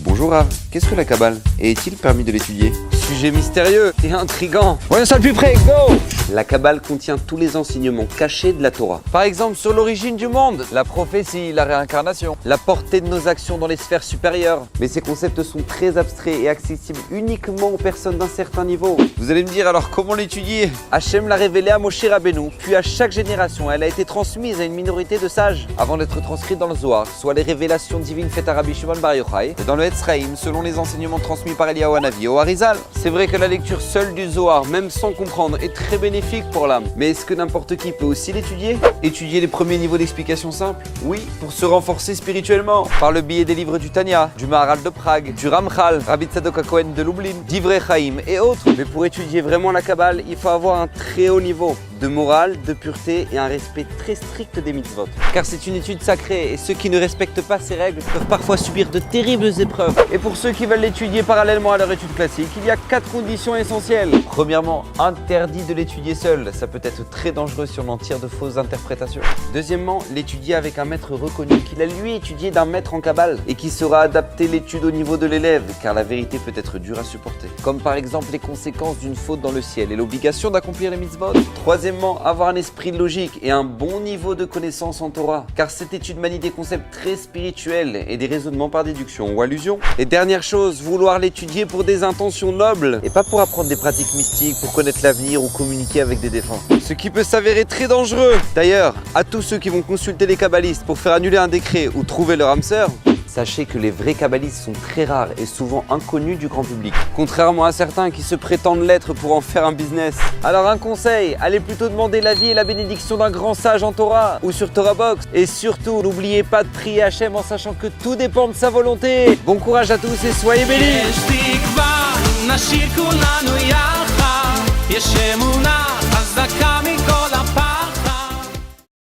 Bonjour Rav, qu'est-ce que la Kabbale et est-il permis de l'étudier? Sujet mystérieux et intriguant. Voyons ça de plus près, go! La Kabbale contient tous les enseignements cachés de la Torah. Par exemple, sur l'origine du monde, la prophétie, la réincarnation, la portée de nos actions dans les sphères supérieures. Mais ces concepts sont très abstraits et accessibles uniquement aux personnes d'un certain niveau. Vous allez me dire alors comment l'étudier? Hachem l'a révélé à Moshe Rabbeinu, puis à chaque génération, elle a été transmise à une minorité de sages avant d'être transcrite dans le Zohar, soit les révélations divines faites à Rabbi Shimon Bar Yochai, et dans le Etz Chaim, selon les enseignements transmis par Eliyahu Hanavi au Harizal. C'est vrai que la lecture seule du Zohar, même sans comprendre, est très bénéfique pour l'âme. Mais est-ce que n'importe qui peut aussi l'étudier? Étudier les premiers niveaux d'explication simple? Oui, pour se renforcer spirituellement, par le biais des livres du Tanya, du Maharal de Prague, du Ramchal, Rabbi Tzadok HaKohen de Lublin, d'Ivrei Chaim et autres. Mais pour étudier vraiment la Kabbale, il faut avoir un très haut niveau de morale, de pureté et un respect très strict des mitzvot. Car c'est une étude sacrée et ceux qui ne respectent pas ces règles peuvent parfois subir de terribles épreuves. Et pour ceux qui veulent l'étudier parallèlement à leur étude classique, il y a 4 conditions essentielles. Premièrement, interdit de l'étudier seul, ça peut être très dangereux si on en tire de fausses interprétations. Deuxièmement, l'étudier avec un maître reconnu qu'il a lui étudié d'un maître en Kabbale et qui saura adapter l'étude au niveau de l'élève, car la vérité peut être dure à supporter. Comme par exemple les conséquences d'une faute dans le ciel et l'obligation d'accomplir les mitzvot. Troisièmement, avoir un esprit logique et un bon niveau de connaissance en Torah, car cette étude manie des concepts très spirituels et des raisonnements par déduction ou allusion. Et dernière chose, vouloir l'étudier pour des intentions nobles et pas pour apprendre des pratiques mystiques, pour connaître l'avenir ou communiquer avec des défunts. Ce qui peut s'avérer très dangereux. D'ailleurs, à tous ceux qui vont consulter les kabbalistes pour faire annuler un décret ou trouver leur âme sœur, sachez que les vrais kabbalistes sont très rares et souvent inconnus du grand public, contrairement à certains qui se prétendent l'être pour en faire un business. Alors un conseil, allez plutôt demander l'avis et la bénédiction d'un grand sage en Torah ou sur Torah Box. Et surtout, n'oubliez pas de prier Hachem en sachant que tout dépend de sa volonté. Bon courage à tous et soyez bénis. יש אמונה חזקה מכל